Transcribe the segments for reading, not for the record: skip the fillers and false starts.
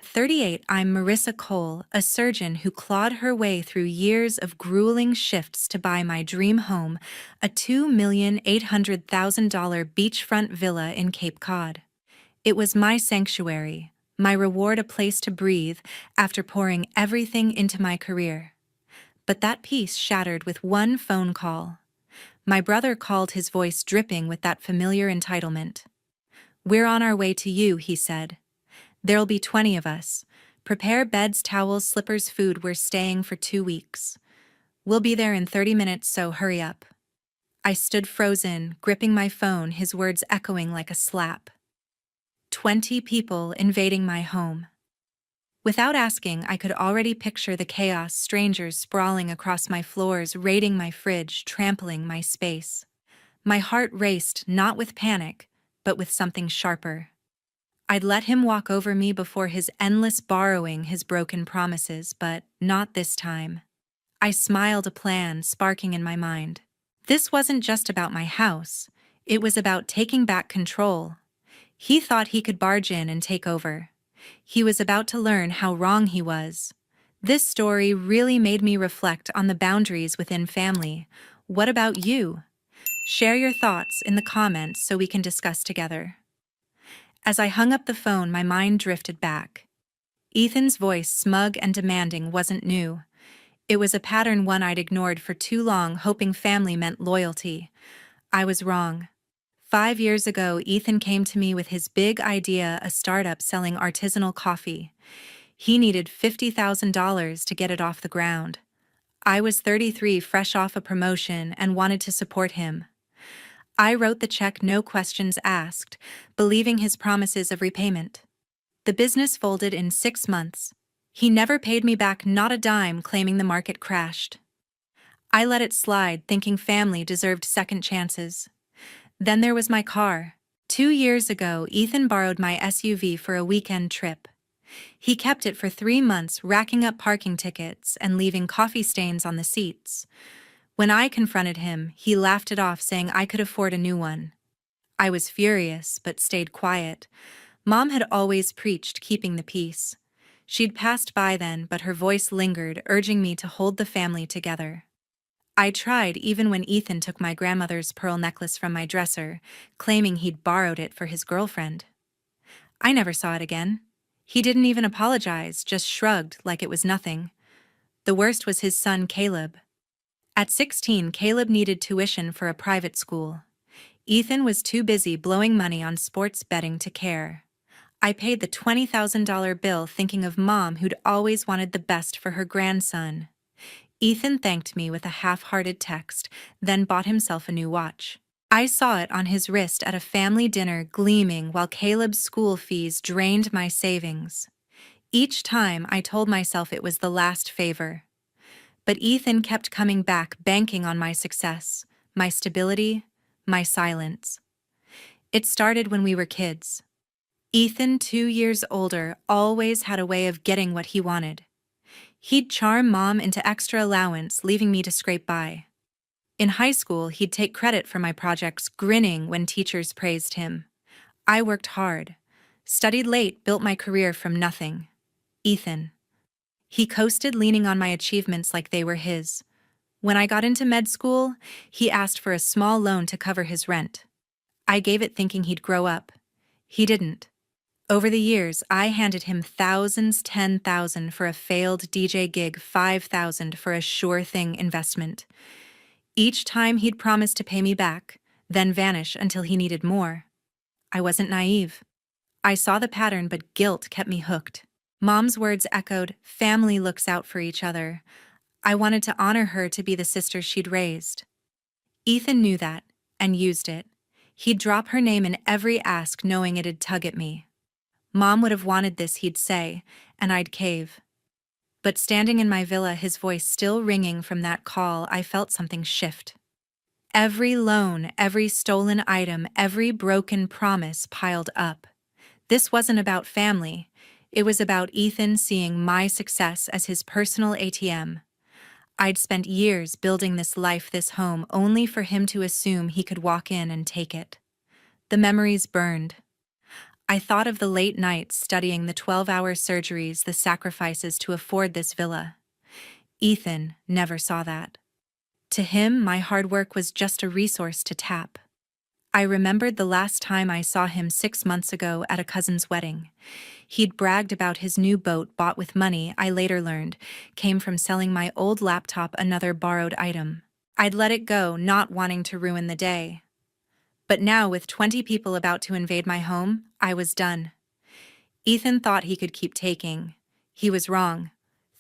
At 38, I'm Marissa Cole, a surgeon who clawed her way through years of grueling shifts to buy my dream home, a $2,800,000 beachfront villa in Cape Cod. It was my sanctuary, my reward, a place to breathe after pouring everything into my career. But that peace shattered with one phone call. My brother called, his voice dripping with that familiar entitlement. "We're on our way to you," he said. "There'll be 20 of us. Prepare beds, towels, slippers, food. We're staying for 2 weeks. We'll be there in 30 minutes, so hurry up." I stood frozen, gripping my phone, his words echoing like a slap. 20 people invading my home. Without asking, I could already picture the chaos: strangers sprawling across my floors, raiding my fridge, trampling my space. My heart raced, not with panic, but with something sharper. I'd let him walk over me before, his endless borrowing, his broken promises, but not this time. I smiled, a plan sparking in my mind. This wasn't just about my house. It was about taking back control. He thought he could barge in and take over. He was about to learn how wrong he was. This story really made me reflect on the boundaries within family. What about you? Share your thoughts in the comments so we can discuss together. As I hung up the phone, my mind drifted back. Ethan's voice, smug and demanding, wasn't new. It was a pattern, one I'd ignored for too long, hoping family meant loyalty. I was wrong. 5 years ago, Ethan came to me with his big idea, a startup selling artisanal coffee. He needed $50,000 to get it off the ground. I was 33, fresh off a promotion, and wanted to support him. I wrote the check, no questions asked, believing his promises of repayment. The business folded in 6 months. He never paid me back, not a dime, claiming the market crashed. I let it slide, thinking family deserved second chances. Then there was my car. 2 years ago, Ethan borrowed my SUV for a weekend trip. He kept it for 3 months, racking up parking tickets and leaving coffee stains on the seats. When I confronted him, he laughed it off, saying I could afford a new one. I was furious, but stayed quiet. Mom had always preached keeping the peace. She'd passed by then, but her voice lingered, urging me to hold the family together. I tried, even when Ethan took my grandmother's pearl necklace from my dresser, claiming he'd borrowed it for his girlfriend. I never saw it again. He didn't even apologize, just shrugged like it was nothing. The worst was his son, Caleb. At 16, Caleb needed tuition for a private school. Ethan was too busy blowing money on sports betting to care. I paid the $20,000 bill, thinking of Mom, who'd always wanted the best for her grandson. Ethan thanked me with a half-hearted text, then bought himself a new watch. I saw it on his wrist at a family dinner, gleaming, while Caleb's school fees drained my savings. Each time, I told myself it was the last favor. But Ethan kept coming back, banking on my success, my stability, my silence. It started when we were kids. Ethan, 2 years older, always had a way of getting what he wanted. He'd charm Mom into extra allowance, leaving me to scrape by. In high school, he'd take credit for my projects, grinning when teachers praised him. I worked hard, studied late, built my career from nothing. Ethan. He coasted, leaning on my achievements like they were his. When I got into med school, he asked for a small loan to cover his rent. I gave it, thinking he'd grow up. He didn't. Over the years, I handed him thousands, 10,000 for a failed DJ gig, 5,000 for a sure-thing investment. Each time he'd promise to pay me back, then vanish until he needed more. I wasn't naive. I saw the pattern, but guilt kept me hooked. Mom's words echoed, "Family looks out for each other." I wanted to honor her, to be the sister she'd raised. Ethan knew that, and used it. He'd drop her name in every ask, knowing it'd tug at me. Mom would have wanted this, he'd say, and I'd cave. But standing in my villa, his voice still ringing from that call, I felt something shift. Every loan, every stolen item, every broken promise piled up. This wasn't about family. It was about Ethan seeing my success as his personal ATM. I'd spent years building this life, this home, only for him to assume he could walk in and take it. The memories burned. I thought of the late nights studying the 12-hour surgeries, the sacrifices to afford this villa. Ethan never saw that. To him, my hard work was just a resource to tap. I remembered the last time I saw him 6 months ago at a cousin's wedding. He'd bragged about his new boat bought with money I later learned came from selling my old laptop, another borrowed item. I'd let it go, not wanting to ruin the day. But now, with 20 people about to invade my home, I was done. Ethan thought he could keep taking. He was wrong.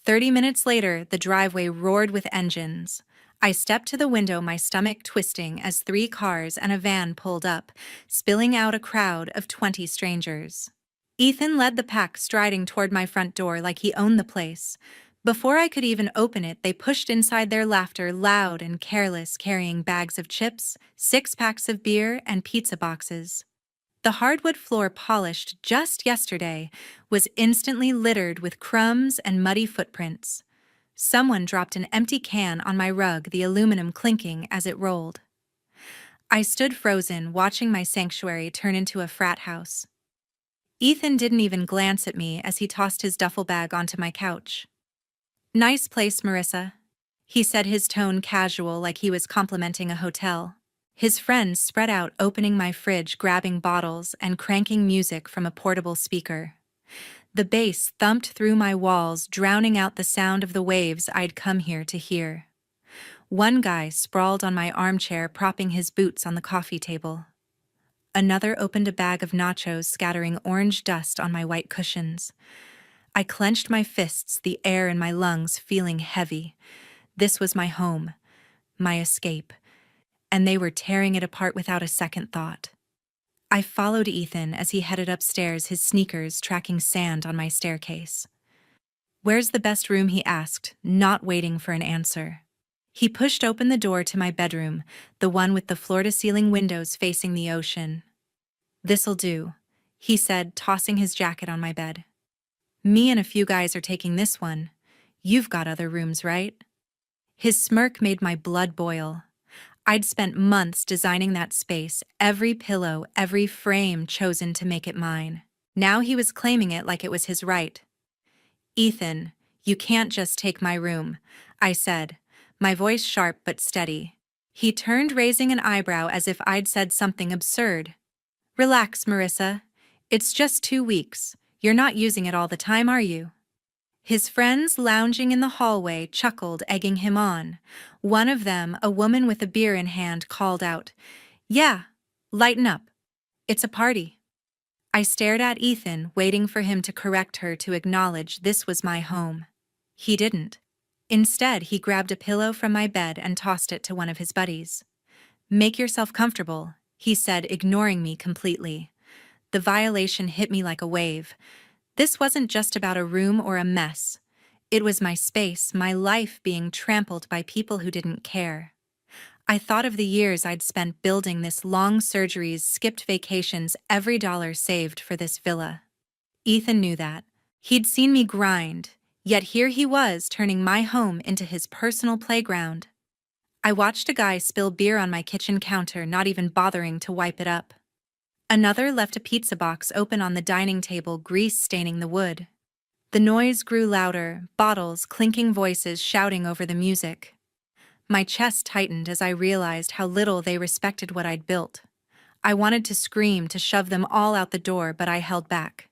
30 minutes later, the driveway roared with engines. I stepped to the window, my stomach twisting as 3 cars and a van pulled up, spilling out a crowd of 20 strangers. Ethan led the pack, striding toward my front door like he owned the place. Before I could even open it, they pushed inside, their laughter loud and careless, carrying bags of chips, 6-packs of beer, and pizza boxes. The hardwood floor, polished just yesterday, was instantly littered with crumbs and muddy footprints. Someone dropped an empty can on my rug, the aluminum clinking as it rolled. I stood frozen, watching my sanctuary turn into a frat house. Ethan didn't even glance at me as he tossed his duffel bag onto my couch. "Nice place, Marissa," he said, his tone casual, like he was complimenting a hotel. His friends spread out, opening my fridge, grabbing bottles, and cranking music from a portable speaker. The bass thumped through my walls, drowning out the sound of the waves I'd come here to hear. One guy sprawled on my armchair, propping his boots on the coffee table. Another opened a bag of nachos, scattering orange dust on my white cushions. I clenched my fists, the air in my lungs feeling heavy. This was my home, my escape, and they were tearing it apart without a second thought. I followed Ethan as he headed upstairs, his sneakers tracking sand on my staircase. "Where's the best room?" he asked, not waiting for an answer. He pushed open the door to my bedroom, the one with the floor-to-ceiling windows facing the ocean. "This'll do," he said, tossing his jacket on my bed. "Me and a few guys are taking this one. You've got other rooms, right?" His smirk made my blood boil. I'd spent months designing that space, every pillow, every frame chosen to make it mine. Now he was claiming it like it was his right. "Ethan, you can't just take my room," I said, my voice sharp but steady. He turned, raising an eyebrow as if I'd said something absurd. "Relax, Marissa. It's just 2 weeks. You're not using it all the time, are you?" His friends lounging in the hallway chuckled, egging him on. One of them, a woman with a beer in hand, called out, "Yeah, lighten up. It's a party." I stared at Ethan, waiting for him to correct her, to acknowledge this was my home. He didn't. Instead, he grabbed a pillow from my bed and tossed it to one of his buddies. "Make yourself comfortable," he said, ignoring me completely. The violation hit me like a wave. This wasn't just about a room or a mess. It was my space, my life being trampled by people who didn't care. I thought of the years I'd spent building this, long surgeries, skipped vacations, every dollar saved for this villa. Ethan knew that. He'd seen me grind, yet here he was, turning my home into his personal playground. I watched a guy spill beer on my kitchen counter, not even bothering to wipe it up. Another left a pizza box open on the dining table, grease staining the wood. The noise grew louder, bottles, clinking, voices shouting over the music. My chest tightened as I realized how little they respected what I'd built. I wanted to scream, to shove them all out the door, but I held back.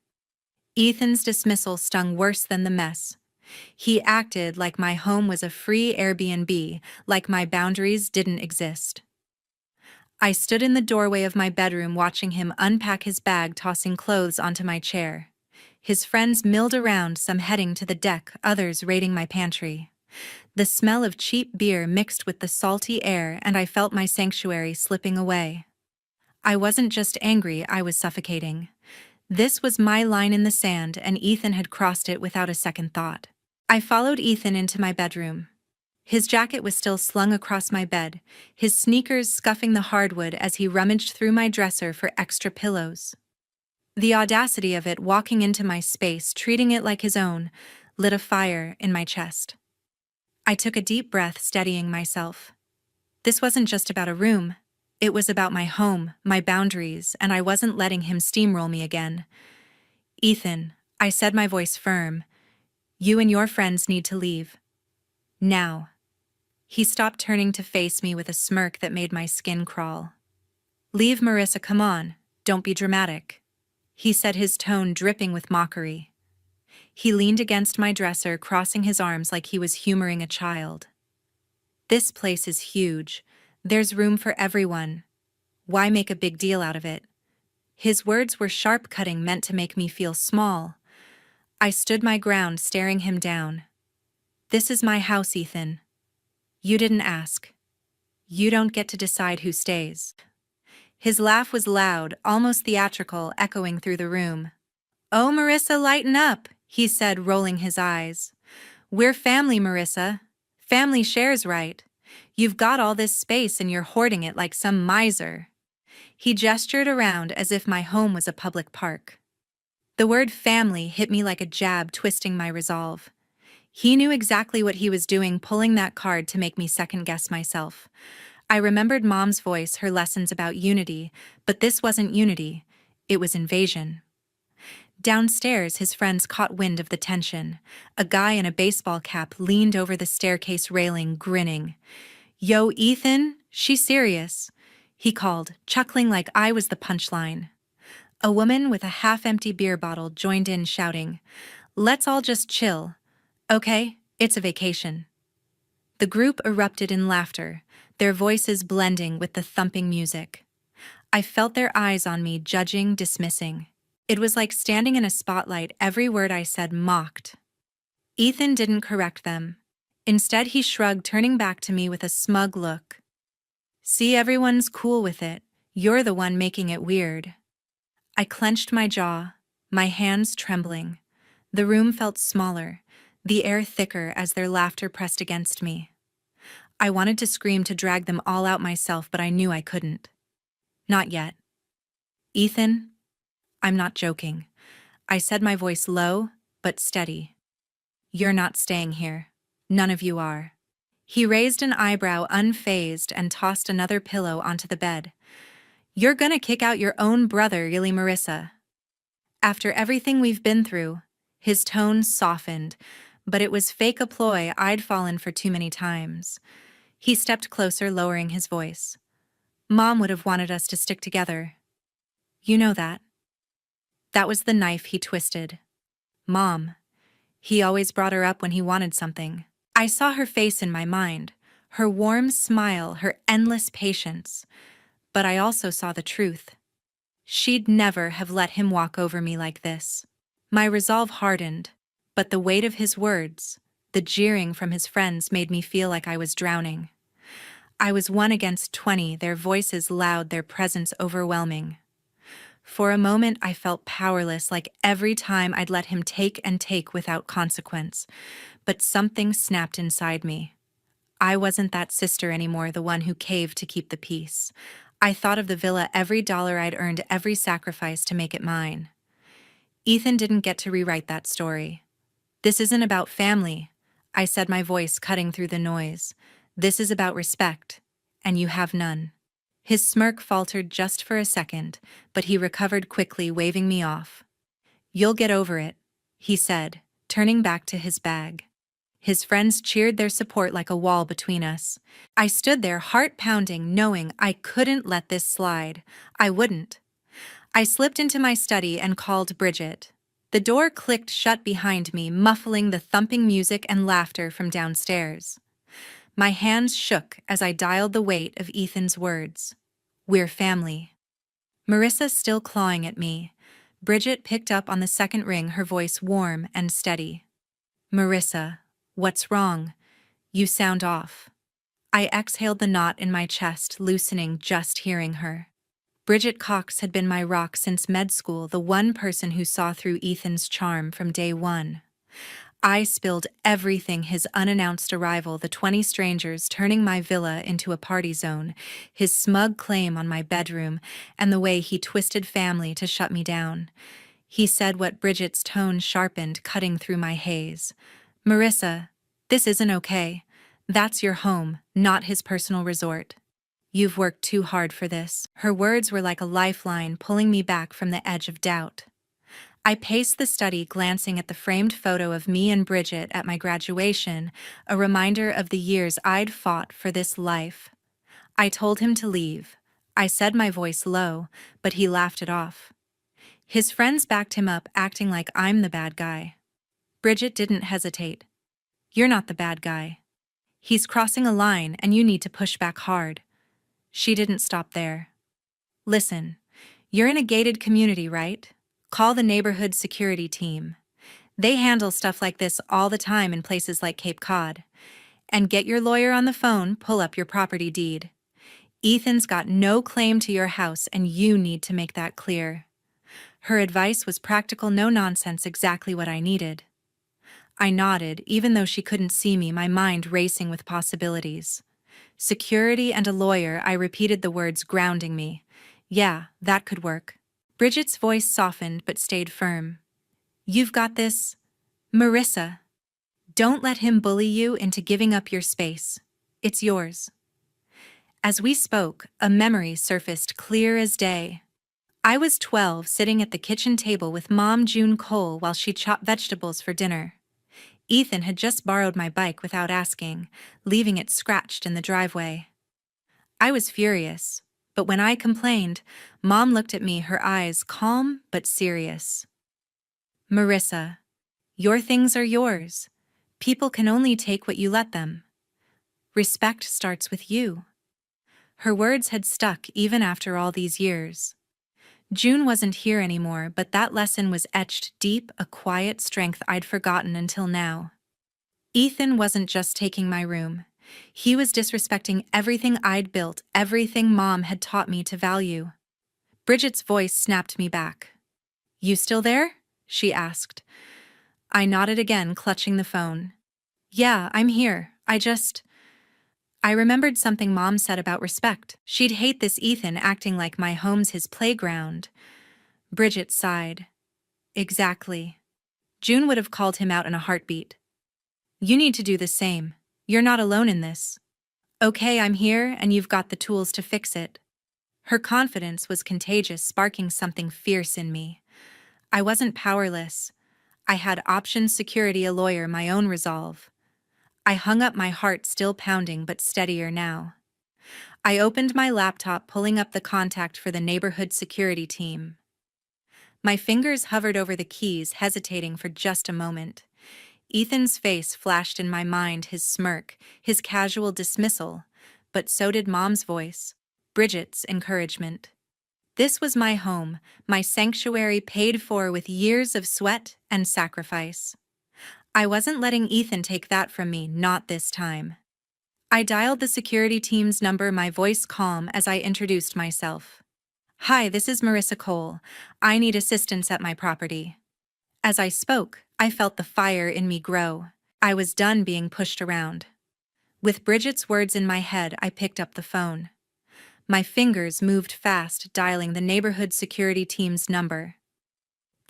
Ethan's dismissal stung worse than the mess. He acted like my home was a free Airbnb, like my boundaries didn't exist. I stood in the doorway of my bedroom, watching him unpack his bag, tossing clothes onto my chair. His friends milled around, some heading to the deck, others raiding my pantry. The smell of cheap beer mixed with the salty air, and I felt my sanctuary slipping away. I wasn't just angry, I was suffocating. This was my line in the sand, and Ethan had crossed it without a second thought. I followed Ethan into my bedroom. His jacket was still slung across my bed, his sneakers scuffing the hardwood as he rummaged through my dresser for extra pillows. The audacity of it, walking into my space, treating it like his own, lit a fire in my chest. I took a deep breath, steadying myself. This wasn't just about a room. It was about my home, my boundaries, and I wasn't letting him steamroll me again. Ethan, I said, my voice firm, you and your friends need to leave. Now. He stopped, turning to face me with a smirk that made my skin crawl. Leave, Marissa, come on, don't be dramatic. He said, his tone dripping with mockery. He leaned against my dresser, crossing his arms like he was humoring a child. This place is huge. There's room for everyone. Why make a big deal out of it? His words were sharp cutting, meant to make me feel small. I stood my ground, staring him down. This is my house, Ethan. You didn't ask. You don't get to decide who stays. His laugh was loud, almost theatrical, echoing through the room. Oh, Marissa, lighten up, he said, rolling his eyes. We're family, Marissa. Family shares, right? You've got all this space and you're hoarding it like some miser. He gestured around as if my home was a public park. The word family hit me like a jab, twisting my resolve. He knew exactly what he was doing, pulling that card to make me second-guess myself. I remembered Mom's voice, her lessons about unity, but this wasn't unity, it was invasion. Downstairs, his friends caught wind of the tension. A guy in a baseball cap leaned over the staircase railing, grinning. Yo, Ethan, she's serious, he called, chuckling like I was the punchline. A woman with a half-empty beer bottle joined in, shouting, Let's all just chill. Okay, it's a vacation. The group erupted in laughter, their voices blending with the thumping music. I felt their eyes on me, judging, dismissing. It was like standing in a spotlight, every word I said mocked. Ethan didn't correct them. Instead, he shrugged, turning back to me with a smug look. See, everyone's cool with it. You're the one making it weird. I clenched my jaw, my hands trembling. The room felt smaller, the air thicker as their laughter pressed against me. I wanted to scream, to drag them all out myself, but I knew I couldn't. Not yet. Ethan, I'm not joking. I said, my voice low, but steady. You're not staying here. None of you are. He raised an eyebrow, unfazed, and tossed another pillow onto the bed. You're gonna kick out your own brother, really, Marissa? After everything we've been through, his tone softened, but it was fake, a ploy I'd fallen for too many times. He stepped closer, lowering his voice. Mom would have wanted us to stick together. You know that. That was the knife he twisted. Mom. He always brought her up when he wanted something. I saw her face in my mind, her warm smile, her endless patience. But I also saw the truth. She'd never have let him walk over me like this. My resolve hardened, but the weight of his words, the jeering from his friends, made me feel like I was drowning. I was 1 against 20, their voices loud, their presence overwhelming. For a moment I felt powerless, like every time I'd let him take and take without consequence. But something snapped inside me. I wasn't that sister anymore, the one who caved to keep the peace. I thought of the villa, every dollar I'd earned, every sacrifice to make it mine. Ethan didn't get to rewrite that story. This isn't about family, I said, my voice cutting through the noise. This is about respect, and you have none. His smirk faltered just for a second, but he recovered quickly, waving me off. You'll get over it, he said, turning back to his bag. His friends cheered, their support like a wall between us. I stood there, heart pounding, knowing I couldn't let this slide. I wouldn't. I slipped into my study and called Bridget. The door clicked shut behind me, muffling the thumping music and laughter from downstairs. My hands shook as I dialed the weight of Ethan's words. We're family. Marissa still clawing at me. Bridget picked up on the second ring, her voice warm and steady. Marissa, what's wrong? You sound off. I exhaled, the knot in my chest loosening just hearing her. Bridget Cox had been my rock since med school, the one person who saw through Ethan's charm from day one. I spilled everything: his unannounced arrival, the 20 strangers turning my villa into a party zone, his smug claim on my bedroom, and the way he twisted family to shut me down. He said what Bridget's tone sharpened, cutting through my haze. Marissa, this isn't okay. That's your home, not his personal resort. You've worked too hard for this. Her words were like a lifeline pulling me back from the edge of doubt. I paced the study, glancing at the framed photo of me and Bridget at my graduation, a reminder of the years I'd fought for this life. I told him to leave. I said, my voice low, but he laughed it off. His friends backed him up, acting like I'm the bad guy. Bridget didn't hesitate. You're not the bad guy. He's crossing a line and you need to push back hard. She didn't stop there. Listen, you're in a gated community, right? Call the neighborhood security team. They handle stuff like this all the time in places like Cape Cod. And get your lawyer on the phone, pull up your property deed. Ethan's got no claim to your house and you need to make that clear. Her advice was practical, no nonsense, exactly what I needed. I nodded, even though she couldn't see me, my mind racing with possibilities. Security and a lawyer, I repeated the words, grounding me. Yeah, that could work. Bridget's voice softened but stayed firm. You've got this, Marissa. Don't let him bully you into giving up your space. It's yours. As we spoke, a memory surfaced clear as day. I was 12, sitting at the kitchen table with Mom June Cole while she chopped vegetables for dinner. Ethan had just borrowed my bike without asking, leaving it scratched in the driveway. I was furious, but when I complained, Mom looked at me, her eyes calm but serious. Marissa, your things are yours. People can only take what you let them. Respect starts with you. Her words had stuck even after all these years. June wasn't here anymore, but that lesson was etched deep, a quiet strength I'd forgotten until now. Ethan wasn't just taking my room. He was disrespecting everything I'd built, everything Mom had taught me to value. Bridget's voice snapped me back. You still there? She asked. I nodded again, clutching the phone. Yeah, I'm here. I remembered something Mom said about respect. She'd hate this Ethan acting like my home's his playground. Bridget sighed. Exactly. June would have called him out in a heartbeat. You need to do the same. You're not alone in this. Okay, I'm here and you've got the tools to fix it. Her confidence was contagious, sparking something fierce in me. I wasn't powerless. I had options, security, a lawyer, my own resolve. I hung up, my heart still pounding but steadier now. I opened my laptop, pulling up the contact for the neighborhood security team. My fingers hovered over the keys, hesitating for just a moment. Ethan's face flashed in my mind, his smirk, his casual dismissal, but so did Mom's voice, Bridget's encouragement. This was my home, my sanctuary, paid for with years of sweat and sacrifice. I wasn't letting Ethan take that from me, not this time. I dialed the security team's number, my voice calm as I introduced myself. Hi, this is Marissa Cole. I need assistance at my property. As I spoke, I felt the fire in me grow. I was done being pushed around. With Bridget's words in my head, I picked up the phone. My fingers moved fast, dialing the neighborhood security team's number.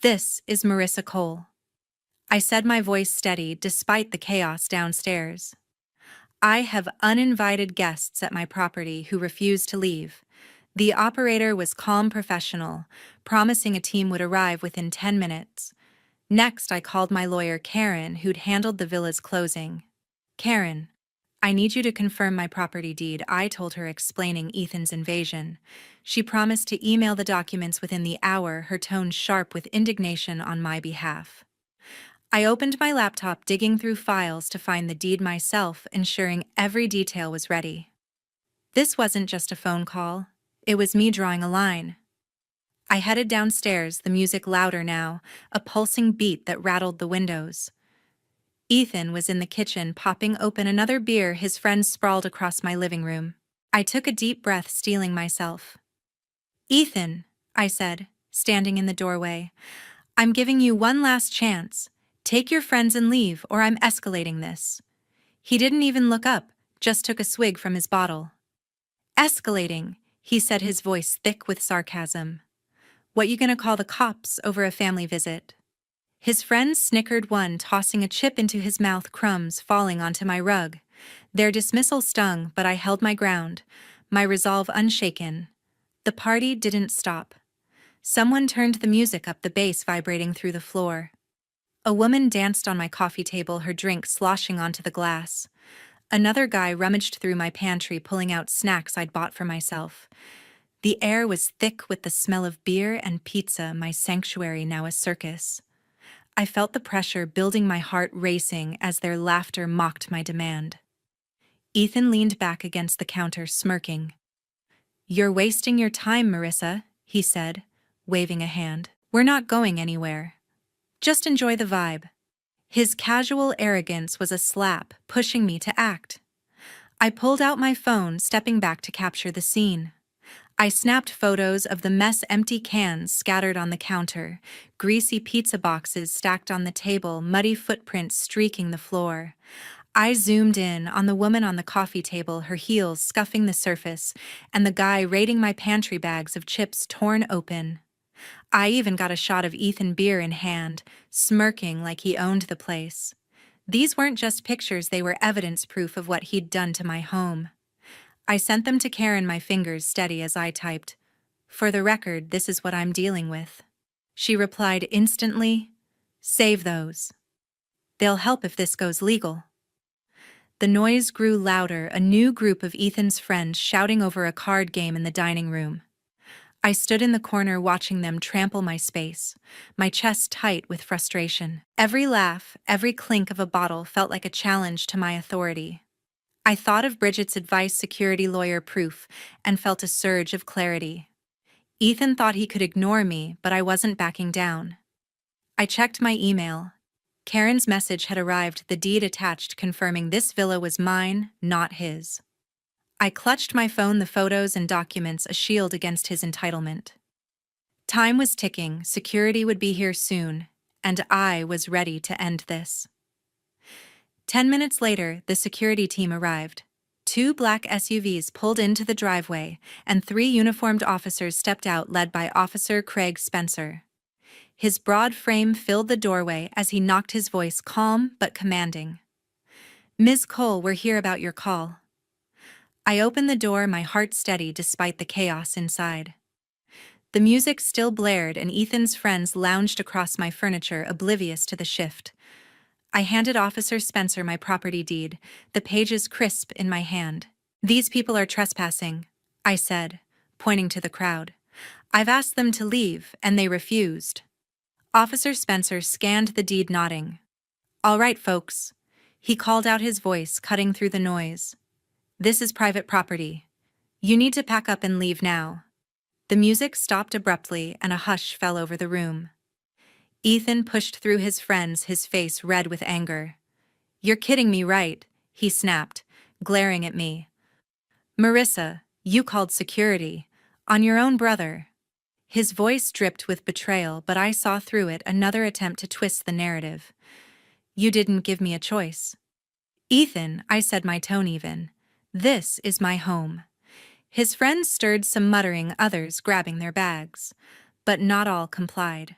This is Marissa Cole. I said, my voice steady despite the chaos downstairs. I have uninvited guests at my property who refuse to leave. The operator was calm, professional, promising a team would arrive within 10 minutes. Next, I called my lawyer, Karen, who'd handled the villa's closing. Karen, I need you to confirm my property deed, I told her, explaining Ethan's invasion. She promised to email the documents within the hour, her tone sharp with indignation on my behalf. I opened my laptop, digging through files to find the deed myself, ensuring every detail was ready. This wasn't just a phone call. It was me drawing a line. I headed downstairs, the music louder now, a pulsing beat that rattled the windows. Ethan was in the kitchen, popping open another beer, his friends sprawled across my living room. I took a deep breath, steeling myself. Ethan, I said, standing in the doorway, I'm giving you one last chance. Take your friends and leave, or I'm escalating this. He didn't even look up, just took a swig from his bottle. Escalating, he said, his voice thick with sarcasm. What you gonna call the cops over a family visit? His friends snickered, one tossing a chip into his mouth, crumbs falling onto my rug. Their dismissal stung, but I held my ground. my resolve unshaken. The party didn't stop. Someone turned the music up, the bass vibrating through the floor. A woman danced on my coffee table, her drink sloshing onto the glass. Another guy rummaged through my pantry, pulling out snacks I'd bought for myself. The air was thick with the smell of beer and pizza, my sanctuary now a circus. I felt the pressure building, my heart racing as their laughter mocked my demand. Ethan leaned back against the counter, smirking. "You're wasting your time, Marissa," he said, waving a hand. "We're not going anywhere. Just enjoy the vibe." His casual arrogance was a slap, pushing me to act. I pulled out my phone, stepping back to capture the scene. I snapped photos of the mess, empty cans scattered on the counter, greasy pizza boxes stacked on the table, muddy footprints streaking the floor. I zoomed in on the woman on the coffee table, her heels scuffing the surface, and the guy raiding my pantry, bags of chips torn open. I even got a shot of Ethan, beer in hand, smirking like he owned the place. These weren't just pictures, they were evidence, proof of what he'd done to my home. I sent them to Karen, my fingers steady as I typed, "For the record, this is what I'm dealing with." She replied instantly, "Save those. They'll help if this goes legal." The noise grew louder, a new group of Ethan's friends shouting over a card game in the dining room. I stood in the corner watching them trample my space, my chest tight with frustration. Every laugh, every clink of a bottle felt like a challenge to my authority. I thought of Bridget's advice, security lawyer proof, and felt a surge of clarity. Ethan thought he could ignore me, but I wasn't backing down. I checked my email. Karen's message had arrived, the deed attached confirming this villa was mine, not his. I clutched my phone, the photos and documents a shield against his entitlement. Time was ticking, security would be here soon, and I was ready to end this. 10 minutes later, the security team arrived. 2 black SUVs pulled into the driveway, and 3 uniformed officers stepped out, led by Officer Craig Spencer. His broad frame filled the doorway as he knocked, his voice calm but commanding. "Ms. Cole, we're here about your call." I opened the door, my heart steady despite the chaos inside. The music still blared, and Ethan's friends lounged across my furniture, oblivious to the shift. I handed Officer Spencer my property deed, the pages crisp in my hand. "These people are trespassing," I said, pointing to the crowd. "I've asked them to leave, and they refused." Officer Spencer scanned the deed, nodding. "All right, folks." He called out, his voice cutting through the noise. "This is private property. You need to pack up and leave now." The music stopped abruptly, and a hush fell over the room. Ethan pushed through his friends, his face red with anger. "You're kidding me, right?" he snapped, glaring at me. "Marissa, you called security. On your own brother." His voice dripped with betrayal, but I saw through it, another attempt to twist the narrative. "You didn't give me a choice." "Ethan," I said, my tone even, "this is my home." His friends stirred, some muttering, others grabbing their bags. But not all complied.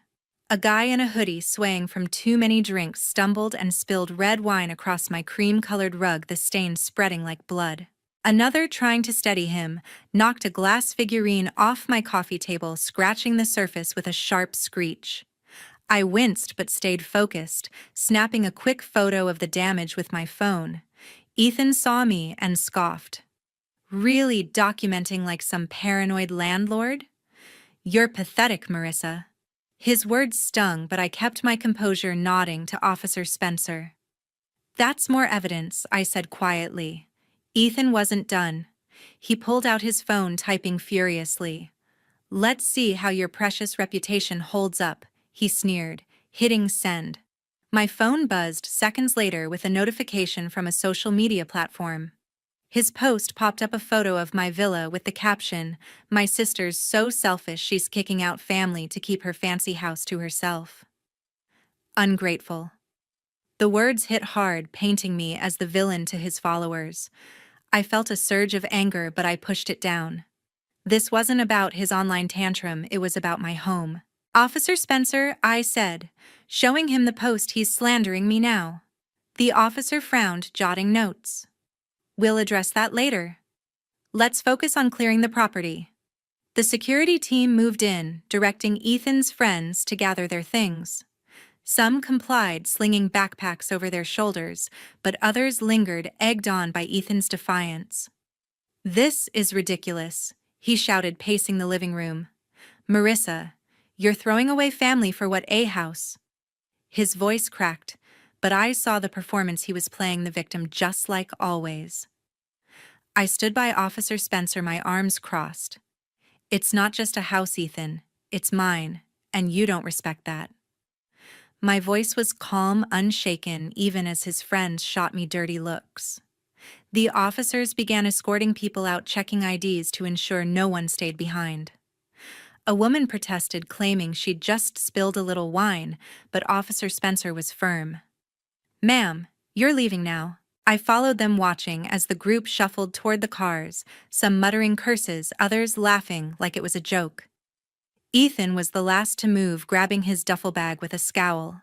A guy in a hoodie, swaying from too many drinks, stumbled and spilled red wine across my cream-colored rug, the stains spreading like blood. Another, trying to steady him, knocked a glass figurine off my coffee table, scratching the surface with a sharp screech. I winced but stayed focused, snapping a quick photo of the damage with my phone. Ethan saw me and scoffed. "Really documenting like some paranoid landlord? You're pathetic, Marissa." His words stung, but I kept my composure, nodding to Officer Spencer. "That's more evidence," I said quietly. Ethan wasn't done. He pulled out his phone, typing furiously. "Let's see how your precious reputation holds up," he sneered, hitting send. My phone buzzed seconds later with a notification from a social media platform. His post popped up, a photo of my villa with the caption, "My sister's so selfish she's kicking out family to keep her fancy house to herself." Ungrateful. The words hit hard, painting me as the villain to his followers. I felt a surge of anger, but I pushed it down. This wasn't about his online tantrum, it was about my home. "Officer Spencer," I said, showing him the post, "he's slandering me now." The officer frowned, jotting notes. "We'll address that later." Let's focus on clearing the property. The security team moved in, directing Ethan's friends to gather their things. Some complied, slinging backpacks over their shoulders, but others lingered, egged on by Ethan's defiance. "This is ridiculous," he shouted, pacing the living room. "Marissa, you're throwing away family for what, a house?" His voice cracked, but I saw the performance he was playing the victim just like always. I stood by Officer Spencer, my arms crossed. "It's not just a house, Ethan. It's mine, and you don't respect that." My voice was calm, unshaken, even as his friends shot me dirty looks. The officers began escorting people out, checking IDs to ensure no one stayed behind. A woman protested, claiming she'd just spilled a little wine, but Officer Spencer was firm. "Ma'am, you're leaving now." I followed them, watching as the group shuffled toward the cars, some muttering curses, others laughing like it was a joke. Ethan was the last to move, grabbing his duffel bag with a scowl.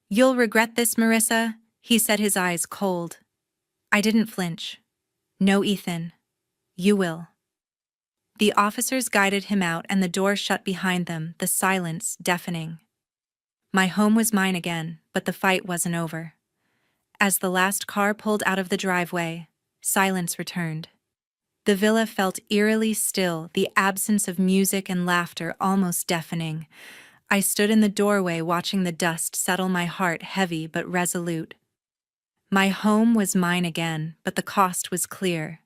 "You'll regret this, Marissa," he said, his eyes cold. I didn't flinch. "No, Ethan. You will." The officers guided him out, and the door shut behind them, the silence deafening. My home was mine again, but the fight wasn't over. As the last car pulled out of the driveway, silence returned. The villa felt eerily still, the absence of music and laughter almost deafening. I stood in the doorway, watching the dust settle, my heart heavy but resolute. My home was mine again, but the cost was clear.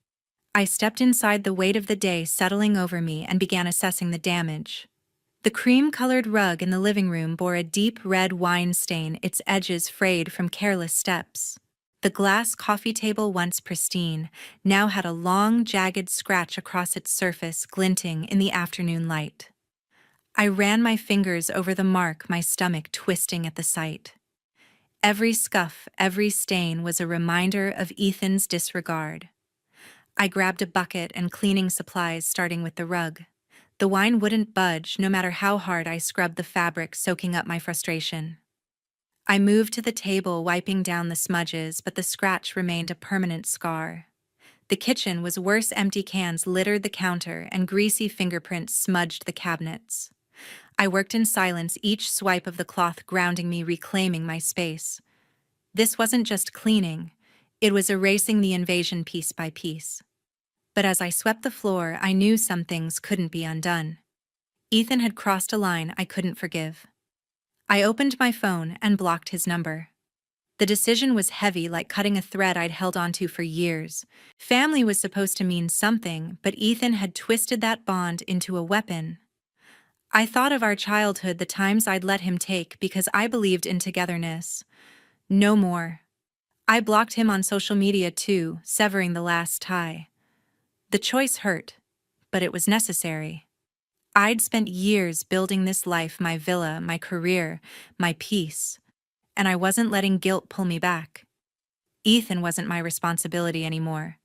I stepped inside, the weight of the day settling over me, and began assessing the damage. The cream-colored rug in the living room bore a deep red wine stain, its edges frayed from careless steps. The glass coffee table, once pristine, now had a long, jagged scratch across its surface, glinting in the afternoon light. I ran my fingers over the mark, my stomach twisting at the sight. Every scuff, every stain was a reminder of Ethan's disregard. I grabbed a bucket and cleaning supplies, starting with the rug. The wine wouldn't budge, no matter how hard I scrubbed the fabric, soaking up my frustration. I moved to the table, wiping down the smudges, but the scratch remained a permanent scar. The kitchen was worse. Empty cans littered the counter, and greasy fingerprints smudged the cabinets. I worked in silence, each swipe of the cloth grounding me, reclaiming my space. This wasn't just cleaning, it was erasing the invasion piece by piece. But as I swept the floor, I knew some things couldn't be undone. Ethan had crossed a line I couldn't forgive. I opened my phone and blocked his number. The decision was heavy, like cutting a thread I'd held onto for years. Family was supposed to mean something, but Ethan had twisted that bond into a weapon. I thought of our childhood, the times I'd let him take because I believed in togetherness. No more. I blocked him on social media too, severing the last tie. The choice hurt, but it was necessary. I'd spent years building this life, my villa, my career, my peace, and I wasn't letting guilt pull me back. Ethan wasn't my responsibility anymore.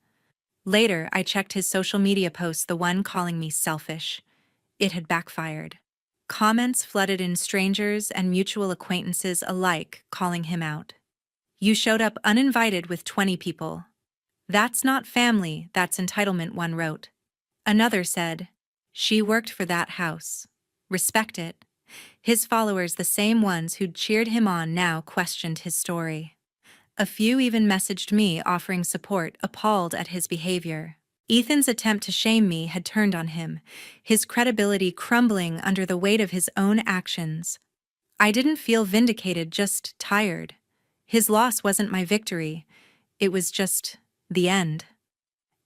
Later, I checked his social media posts, the one calling me selfish. It had backfired. Comments flooded in, strangers and mutual acquaintances alike calling him out. "You showed up uninvited with 20 people. That's not family, that's entitlement," one wrote. Another said, "She worked for that house. Respect it." His followers, the same ones who'd cheered him on, now questioned his story. A few even messaged me, offering support, appalled at his behavior. Ethan's attempt to shame me had turned on him, his credibility crumbling under the weight of his own actions. I didn't feel vindicated, just tired. His loss wasn't my victory, it was just the end.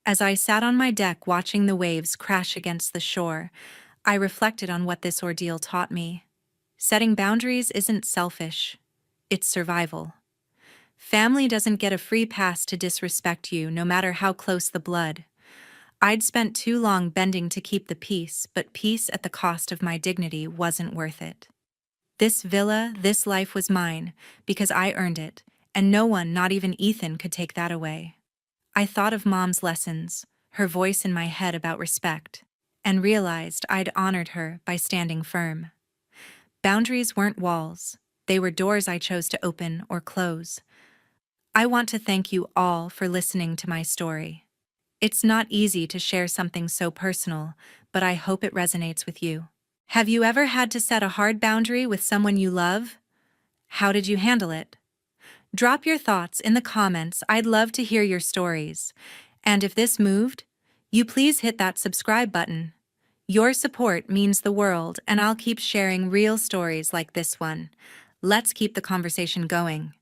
As I sat on my deck watching the waves crash against the shore, I reflected on what this ordeal taught me. Setting boundaries isn't selfish, it's survival. Family doesn't get a free pass to disrespect you, no matter how close the blood. I'd spent too long bending to keep the peace, but peace at the cost of my dignity wasn't worth it. This villa, this life was mine, because I earned it, and no one, not even Ethan, could take that away. I thought of Mom's lessons, her voice in my head about respect, and realized I'd honored her by standing firm. Boundaries weren't walls, they were doors I chose to open or close. I want to thank you all for listening to my story. It's not easy to share something so personal, but I hope it resonates with you. Have you ever had to set a hard boundary with someone you love? How did you handle it? Drop your thoughts in the comments. I'd love to hear your stories. And if this moved, you please hit that subscribe button. Your support means the world, and I'll keep sharing real stories like this one. Let's keep the conversation going.